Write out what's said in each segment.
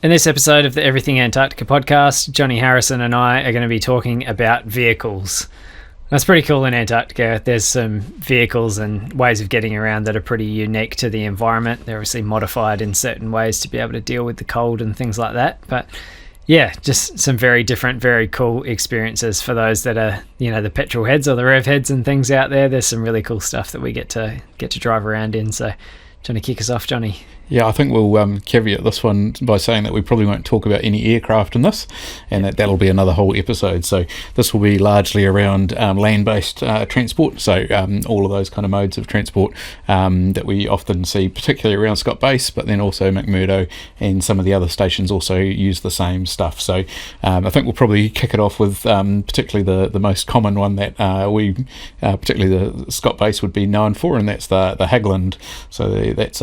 In this episode of the Everything Antarctica podcast, Johnny Harrison and I are going to be talking about vehicles. That's pretty cool in Antarctica. There's some vehicles and ways of getting around that are pretty unique to the environment. They're obviously modified in certain ways to be able to deal with the cold and things like that. But yeah, just some very different, very cool experiences for those that are, the petrol heads or the rev heads and things out there. There's some really cool stuff that we get to drive around in. So, do you want to kick us off, Johnny? Yeah, I think we'll caveat this one by saying that we probably won't talk about any aircraft in this, and that'll be another whole episode. So this will be largely around land-based transport, so all of those kind of modes of transport that we often see, particularly around Scott Base, but then also McMurdo and some of the other stations also use the same stuff. So I think we'll probably kick it off with particularly the most common one that particularly the Scott Base would be known for, and that's the Hagglund. So that's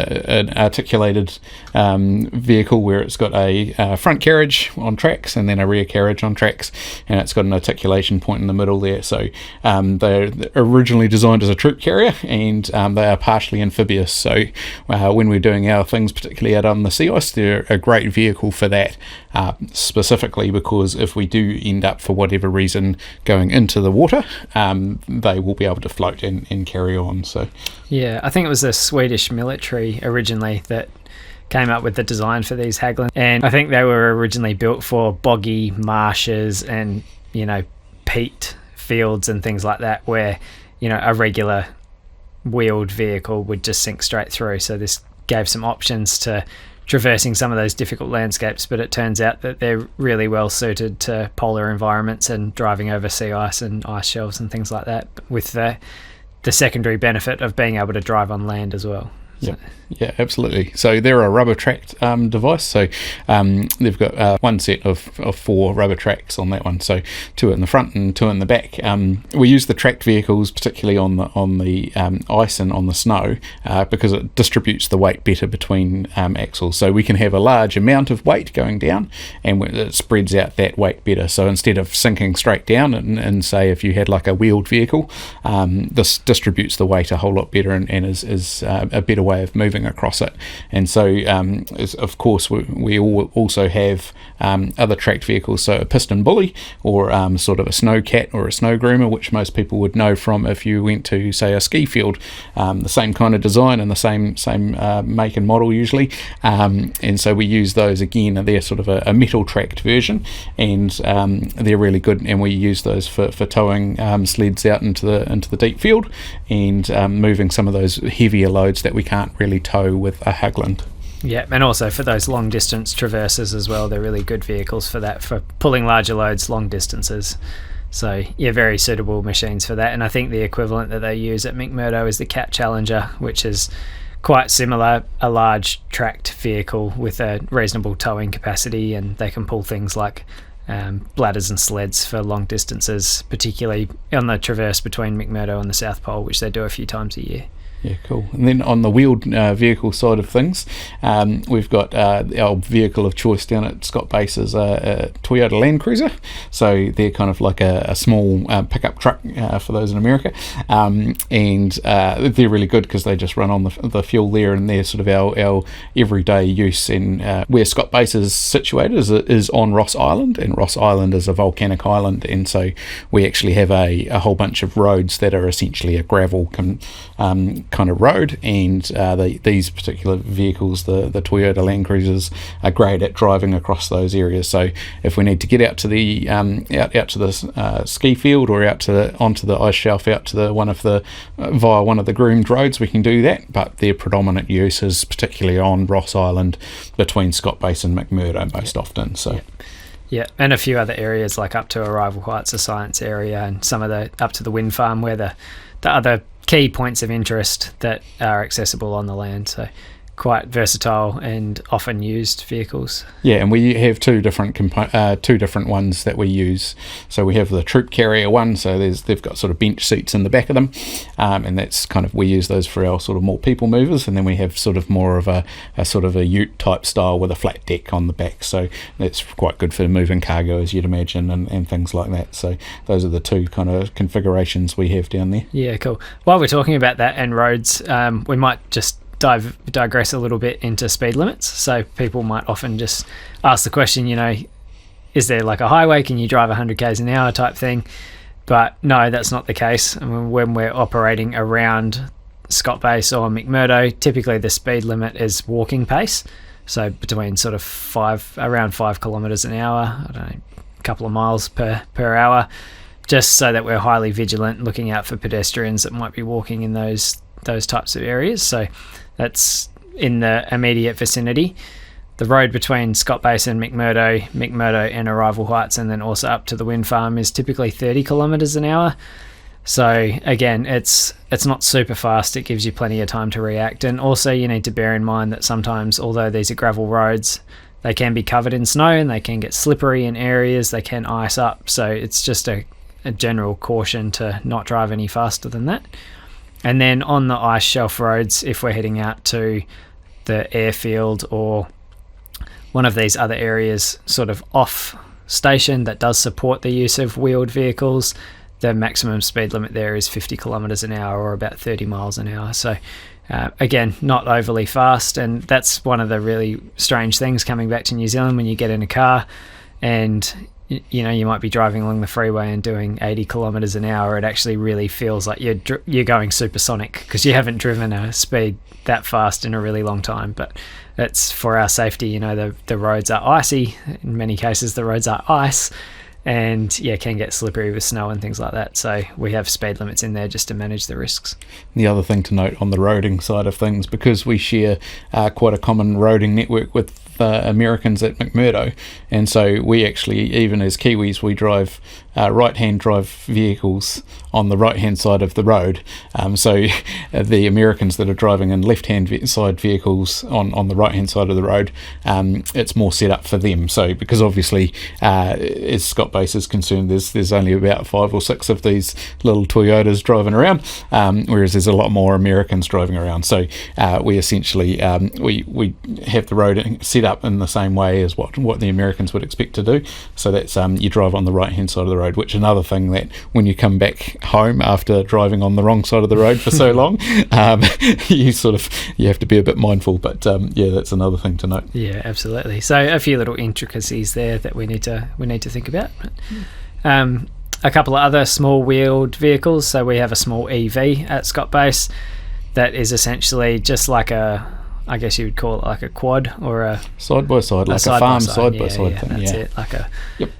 an articulated vehicle where it's got a front carriage on tracks and then a rear carriage on tracks, and it's got an articulation point in the middle there. So they're originally designed as a troop carrier, and they are partially amphibious. So when we're doing our things, particularly out on the sea ice, they're a great vehicle for that, specifically because if we do end up for whatever reason going into the water, they will be able to float and carry on. So yeah, I think it was the Swedish military originally that came up with the design for these Hagglunds, and I think they were originally built for boggy marshes and peat fields and things like that, where a regular wheeled vehicle would just sink straight through. So this gave some options to traversing some of those difficult landscapes, but it turns out that they're really well suited to polar environments and driving over sea ice and ice shelves and things like that, with the secondary benefit of being able to drive on land as well. Yeah, absolutely. So they're a rubber tracked device. So they've got one set of 4 rubber tracks on that one. So 2 in the front and 2 in the back. We use the tracked vehicles particularly on the ice and on the snow because it distributes the weight better between axles. So we can have a large amount of weight going down, and it spreads out that weight better. So instead of sinking straight down and say if you had like a wheeled vehicle, this distributes the weight a whole lot better and is a better way of moving across it. And so of course we also have other tracked vehicles, so a piston bully or sort of a snow cat or a snow groomer, which most people would know from if you went to say a ski field. The same kind of design and the same make and model usually, and so we use those again. They're sort of a metal tracked version, and they're really good, and we use those for towing sleds out into the deep field and moving some of those heavier loads that we can't really tow with a Hagglund. Yeah, and also for those long distance traverses as well, they're really good vehicles for that, for pulling larger loads long distances. So yeah, very suitable machines for that. And I think the equivalent that they use at McMurdo is the Cat Challenger, which is quite similar, a large tracked vehicle with a reasonable towing capacity, and they can pull things like bladders and sleds for long distances, particularly on the traverse between McMurdo and the South Pole, which they do a few times a year. Yeah, cool. And then on the wheeled vehicle side of things, we've got our vehicle of choice down at Scott Base is a Toyota Land Cruiser. So they're kind of like a small pickup truck for those in America, and they're really good because they just run on the fuel there, and they're sort of our everyday use. And where Scott Base is situated is on Ross Island, and Ross Island is a volcanic island, and so we actually have a whole bunch of roads that are essentially a gravel kind of road, and these particular vehicles, the Toyota Land Cruisers, are great at driving across those areas. So if we need to get out to the out to the ski field or onto the ice shelf out to via one of the groomed roads, we can do that. But their predominant use is particularly on Ross Island between Scott Base and McMurdo most often. So. Yeah, and a few other areas like up to Arrival Heights, a science area, and some of the up to the wind farm where the other key points of interest that are accessible on the land. So quite versatile and often used vehicles. Yeah, and we have two different ones that we use. So we have the troop carrier one, so they've got sort of bench seats in the back of them, and that's kind of, we use those for our sort of more people movers. And then we have sort of more of a sort of a ute type style with a flat deck on the back, so that's quite good for moving cargo, as you'd imagine, and things like that. So those are the two kind of configurations we have down there. Yeah, cool. While we're talking about that and roads, we might just digress a little bit into speed limits. So people might often just ask the question, is there like a highway? Can you drive 100 k's an hour type thing? But no, that's not the case. I mean, when we're operating around Scott Base or McMurdo, typically the speed limit is walking pace. So between sort of around 5 kilometres an hour, I don't know, a couple of miles per hour, just so that we're highly vigilant, looking out for pedestrians that might be walking in those types of areas. So that's in the immediate vicinity. The road between Scott Base and McMurdo and Arrival Heights, and then also up to the wind farm, is typically 30 kilometres an hour. So again, it's not super fast. It gives you plenty of time to react. And also you need to bear in mind that sometimes, although these are gravel roads, they can be covered in snow and they can get slippery in areas. They can ice up. So it's just a general caution to not drive any faster than that. And then on the ice shelf roads, if we're heading out to the airfield or one of these other areas sort of off station that does support the use of wheeled vehicles, the maximum speed limit there is 50 kilometres an hour, or about 30 miles an hour. So again, not overly fast. And that's one of the really strange things coming back to New Zealand when you get in a car and you might be driving along the freeway and doing 80 kilometres an hour. It actually really feels like you're going supersonic, because you haven't driven a speed that fast in a really long time. But it's for our safety. The roads are icy. In many cases, the roads are ice, and can get slippery with snow and things like that. So we have speed limits in there just to manage the risks. The other thing to note on the roading side of things, because we share quite a common roading network with Americans at McMurdo, and so we actually, even as Kiwis, we drive right-hand drive vehicles on the right-hand side of the road. So the Americans that are driving in left-hand side vehicles on the right-hand side of the road, it's more set up for them. So because obviously, as Scott Base is concerned, there's only about 5 or 6 of these little Toyotas driving around, whereas there's a lot more Americans driving around. So we essentially we have the road set up in the same way as what the Americans would expect to do. So that's you drive on the right-hand side of the road, which another thing that when you come back home after driving on the wrong side of the road for so long, you have to be a bit mindful. But that's another thing to note. Yeah, absolutely. So a few little intricacies there that we need to think about. A couple of other small wheeled vehicles. So we have a small EV at Scott Base that is essentially just like I guess you would call it like a quad or a side by side, like a farm side by side thing. That's it. Like a yep.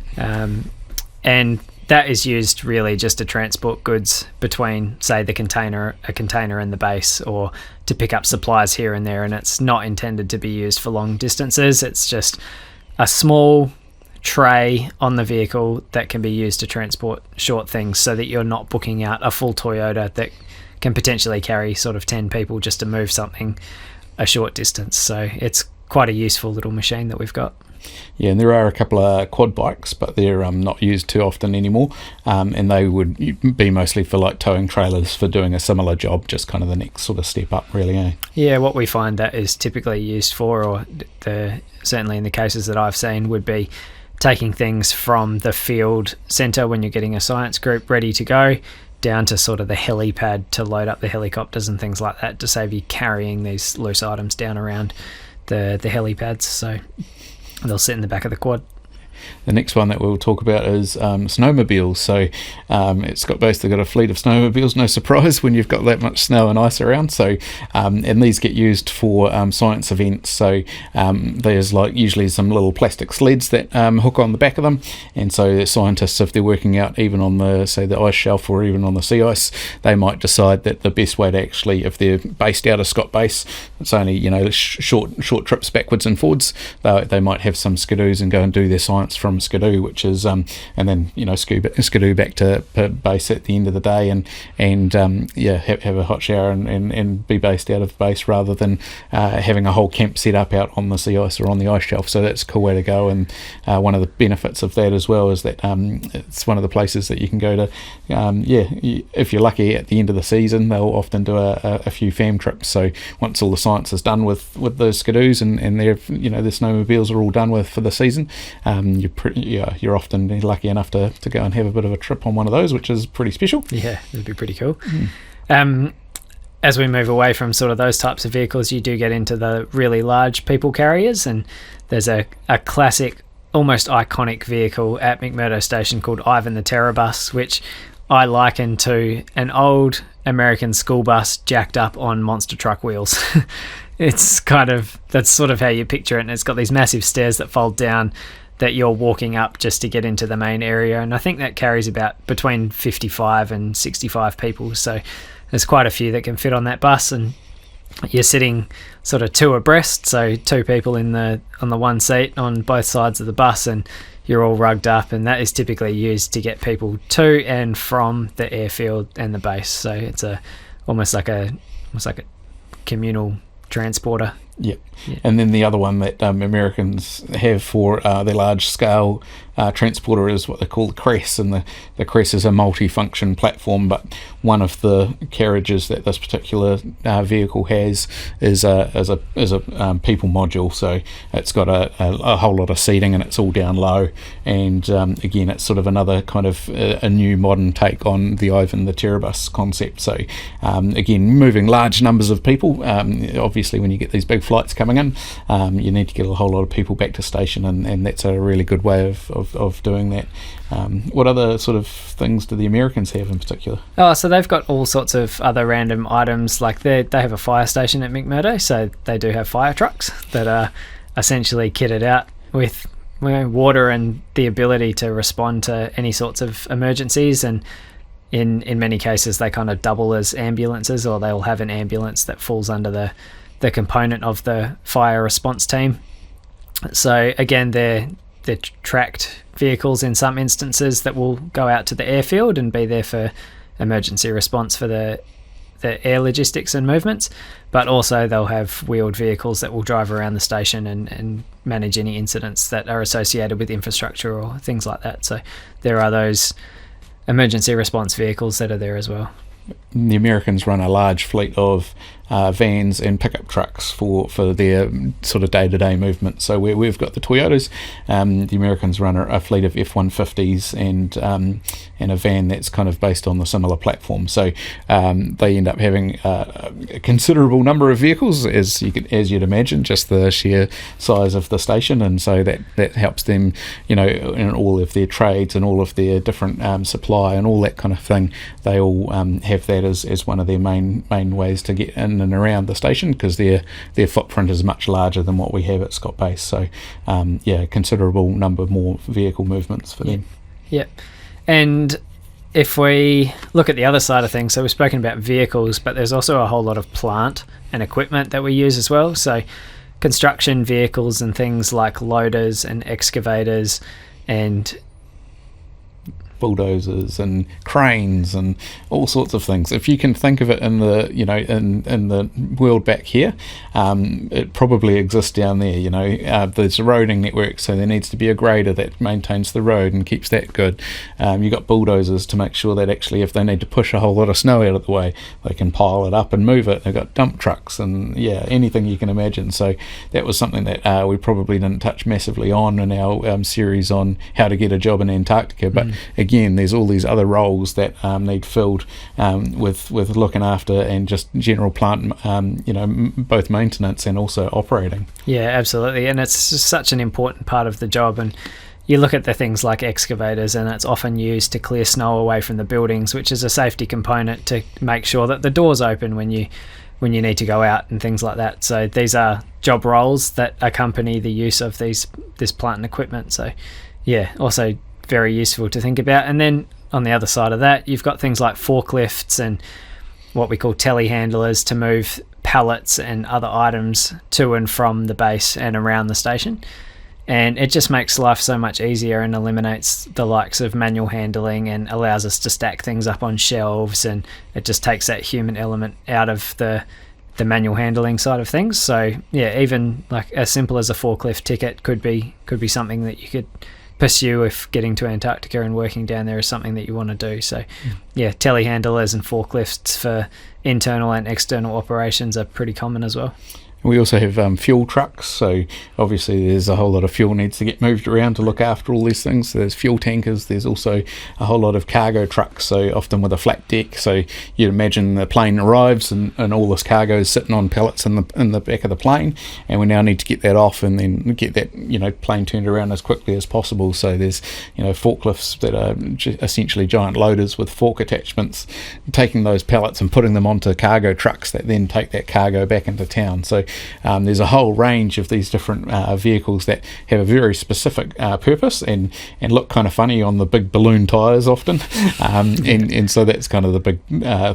And that is used really just to transport goods between, say, a container and the base, or to pick up supplies here and there. And it's not intended to be used for long distances. It's just a small tray on the vehicle that can be used to transport short things, so that you're not booking out a full Toyota that can potentially carry sort of 10 people just to move something a short distance. So it's quite a useful little machine that we've got. Yeah, and there are a couple of quad bikes, but they're not used too often anymore, and they would be mostly for like towing trailers for doing a similar job, just kind of the next sort of step up, really. Yeah, what we find that is typically used for, or certainly in the cases that I've seen, would be taking things from the field centre when you're getting a science group ready to go, down to sort of the helipad to load up the helicopters and things like that, to save you carrying these loose items down around the helipads. So they'll sit in the back of the quad. The next one that we'll talk about is snowmobiles. So at Scott Base, they've got a fleet of snowmobiles. No surprise when you've got that much snow and ice around. So and these get used for science events. So there's like usually some little plastic sleds that hook on the back of them, and so the scientists, if they're working out even on the ice shelf or even on the sea ice, they might decide that the best way to actually, if they're based out of Scott Base, it's only short trips backwards and forwards, they might have some skidoos and go and do their science from Skidoo, which is and then Skidoo back to base at the end of the day, and have a hot shower and be based out of base, rather than having a whole camp set up out on the sea ice or on the ice shelf. So that's a cool way to go, and one of the benefits of that as well is that it's one of the places that you can go to. If you're lucky, at the end of the season they'll often do a few fam trips. So once all the science is done with the Skidoos and the snowmobiles are all done with for the season, you're often lucky enough to go and have a bit of a trip on one of those, which is pretty special. Yeah, it'd be pretty cool. as we move away from sort of those types of vehicles, you do get into the really large people carriers, and there's a classic, almost iconic vehicle at McMurdo Station called Ivan the Terror Bus, which I liken to an old American school bus jacked up on monster truck wheels. That's sort of how you picture it, and it's got these massive stairs that fold down that you're walking up just to get into the main area, and I think that carries about between 55 and 65 people, so there's quite a few that can fit on that bus, and you're sitting sort of two abreast, so two people on the one seat on both sides of the bus, and you're all rugged up, and that is typically used to get people to and from the airfield and the base. So it's almost like a communal transporter. Yep. Yeah. And then the other one that Americans have for their large scale transporter is what they call the Cress, and the Cress is a multi-function platform, but one of the carriages that this particular vehicle has is a people module, so it's got a whole lot of seating and it's all down low, and again it's sort of another kind of a new modern take on the Ivan the Terror Bus concept. So again, moving large numbers of people, obviously when you get these big flights coming in, you need to get a whole lot of people back to station, and that's a really good way of doing that. What other sort of things do the Americans have in particular? Oh, so they've got all sorts of other random items, like they have a fire station at McMurdo, so they do have fire trucks that are essentially kitted out with water and the ability to respond to any sorts of emergencies, and in many cases they kind of double as ambulances, or they'll have an ambulance that falls under the component of the fire response team. So again, they're tracked vehicles in some instances that will go out to the airfield and be there for emergency response for the air logistics and movements, but also they'll have wheeled vehicles that will drive around the station and manage any incidents that are associated with infrastructure or things like that. So there are those emergency response vehicles that are there as well. The Americans run a large fleet of vans and pickup trucks for their sort of day-to-day movement. So we've got the Toyotas. The Americans run a fleet of F-150s and a van that's kind of based on the similar platform. So they end up having a considerable number of vehicles, as you'd imagine, just the sheer size of the station, and so that helps them, in all of their trades and all of their different supply and all that kind of thing. They all have that as one of their main ways to get in and around the station, because their footprint is much larger than what we have at Scott Base. So considerable number more vehicle movements for them. Yeah. And if we look at the other side of things, so we've spoken about vehicles, but there's also a whole lot of plant and equipment that we use as well. So construction vehicles and things like loaders and excavators and bulldozers and cranes and all sorts of things. If you can think of it in the in the world back here, it probably exists down there. There's a roading network, so there needs to be a grader that maintains the road and keeps that good. You've got bulldozers to make sure that actually if they need to push a whole lot of snow out of the way, they can pile it up and move it. They've got dump trucks and anything you can imagine. So that was something that we probably didn't touch massively on in our series on how to get a job in Antarctica, but again, there's all these other roles that need filled with looking after and just general plant, both maintenance and also operating. Yeah, absolutely, and it's just such an important part of the job. And you look at the things like excavators, and it's often used to clear snow away from the buildings, which is a safety component to make sure that the doors open when you need to go out and things like that. So these are job roles that accompany the use of this plant and equipment. So also very useful to think about. And then on the other side of that, you've got things like forklifts and what we call telehandlers to move pallets and other items to and from the base and around the station. And it just makes life so much easier and eliminates the likes of manual handling and allows us to stack things up on shelves, and it just takes that human element out of the manual handling side of things. So even like as simple as a forklift ticket could be something that you could pursue if getting to Antarctica and working down there is something that you want to do. So telehandlers and forklifts for internal and external operations are pretty common as well. We also have fuel trucks, so obviously there's a whole lot of fuel needs to get moved around to look after all these things. So there's fuel tankers, there's also a whole lot of cargo trucks, so often with a flat deck, so you'd imagine the plane arrives and all this cargo is sitting on pallets in the back of the plane, and we now need to get that off and then get that plane turned around as quickly as possible. So there's forklifts that are essentially giant loaders with fork attachments, taking those pallets and putting them onto cargo trucks that then take that cargo back into town. So there's a whole range of these different vehicles that have a very specific purpose and look kind of funny on the big balloon tyres often, and so that's kind of the big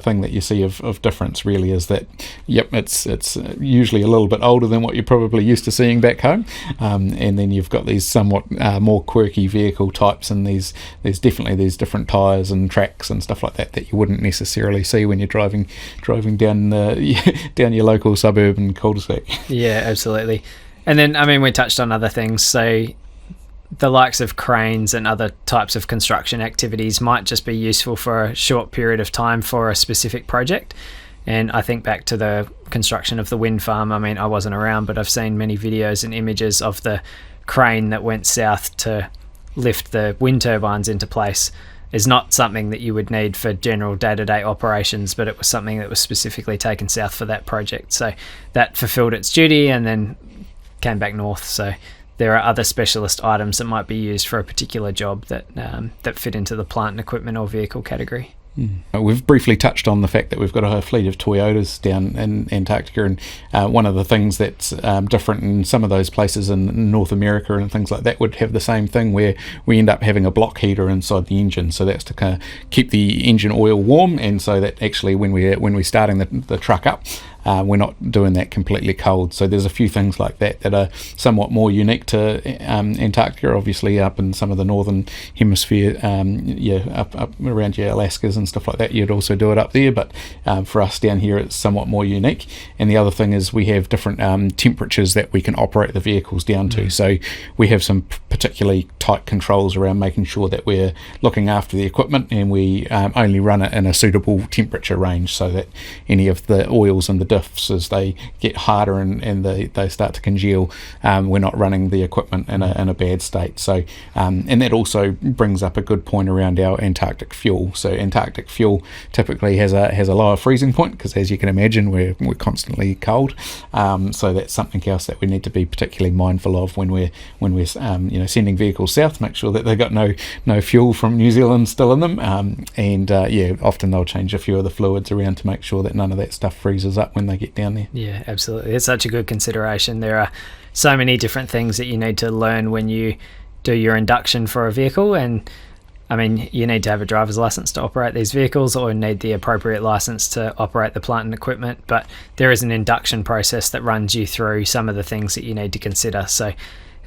thing that you see of difference, really, is that it's usually a little bit older than what you're probably used to seeing back home, and then you've got these somewhat more quirky vehicle types, and there's definitely these different tyres and tracks and stuff like that you wouldn't necessarily see when you're driving down down your local suburban cul-de-sac. Yeah, absolutely. And then, we touched on other things. So the likes of cranes and other types of construction activities might just be useful for a short period of time for a specific project. And I think back to the construction of the wind farm. I wasn't around, but I've seen many videos and images of the crane that went south to lift the wind turbines into place. Is not something that you would need for general day-to-day operations, but it was something that was specifically taken south for that project. So that fulfilled its duty and then came back north. So there are other specialist items that might be used for a particular job that fit into the plant and equipment or vehicle category. We've briefly touched on the fact that we've got a fleet of Toyotas down in Antarctica, and one of the things that's different in some of those places in North America and things like that would have the same thing, where we end up having a block heater inside the engine. So that's to kind of keep the engine oil warm, and so that actually when we're starting the truck up, we're not doing that completely cold. So there's a few things like that are somewhat more unique to Antarctica. Obviously up in some of the northern hemisphere, up around your Alaskas and stuff like that, you'd also do it up there, but for us down here it's somewhat more unique. And the other thing is we have different temperatures that we can operate the vehicles down to. So we have some particularly tight controls around making sure that we're looking after the equipment, and we only run it in a suitable temperature range, so that any of the oils and the diffs, as they get harder and they start to congeal, we're not running the equipment in a bad state. So and that also brings up a good point around our Antarctic fuel. So Antarctic fuel typically has a lower freezing point, because as you can imagine we're constantly cold, so that's something else that we need to be particularly mindful of when we're sending vehicles south. Make sure that they got no fuel from New Zealand still in them, and often they'll change a few of the fluids around to make sure that none of that stuff freezes up when they get down there. Yeah, absolutely. It's such a good consideration. There are so many different things that you need to learn when you do your induction for a vehicle, and you need to have a driver's license to operate these vehicles, or need the appropriate license to operate the plant and equipment, but there is an induction process that runs you through some of the things that you need to consider. So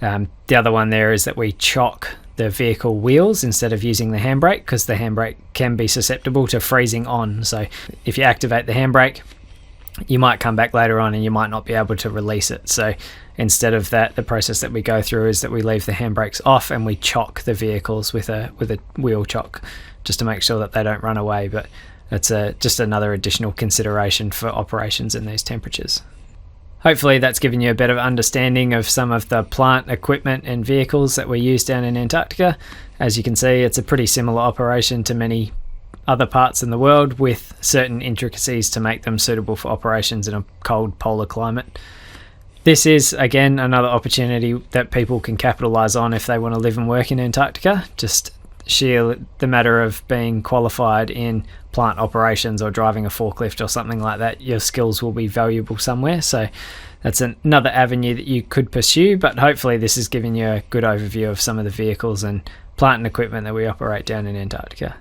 the other one there is that we chock the vehicle wheels instead of using the handbrake, because the handbrake can be susceptible to freezing on. So if you activate the handbrake, you might come back later on and you might not be able to release it. So instead of that, the process that we go through is that we leave the handbrakes off and we chock the vehicles with a wheel chock, just to make sure that they don't run away. But it's just another additional consideration for operations in these temperatures. Hopefully that's given you a better understanding of some of the plant, equipment and vehicles that we use down in Antarctica. As you can see, it's a pretty similar operation to many other parts in the world, with certain intricacies to make them suitable for operations in a cold polar climate. This is, again, another opportunity that people can capitalise on if they want to live and work in Antarctica. Just sheer the matter of being qualified in plant operations or driving a forklift or something like that, your skills will be valuable somewhere. So that's another avenue that you could pursue, but hopefully this has given you a good overview of some of the vehicles and plant and equipment that we operate down in Antarctica.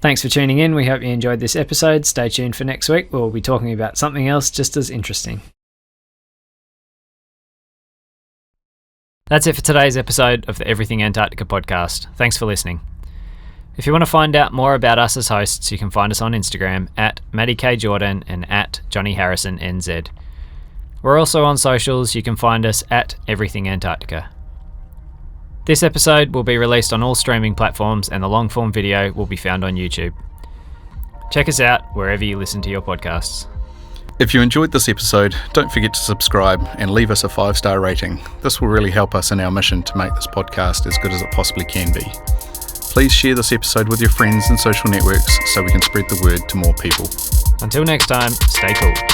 Thanks for tuning in. We hope you enjoyed this episode. Stay tuned for next week. We'll be talking about something else just as interesting. That's it for today's episode of the Everything Antarctica podcast. Thanks for listening. If you want to find out more about us as hosts, you can find us on Instagram at Matty K. Jordan and at Johnny Harrison NZ. We're also on socials. You can find us at Everything Antarctica. This episode will be released on all streaming platforms, and the long-form video will be found on YouTube. Check us out wherever you listen to your podcasts. If you enjoyed this episode, don't forget to subscribe and leave us a 5-star rating. This will really help us in our mission to make this podcast as good as it possibly can be. Please share this episode with your friends and social networks so we can spread the word to more people. Until next time, stay cool.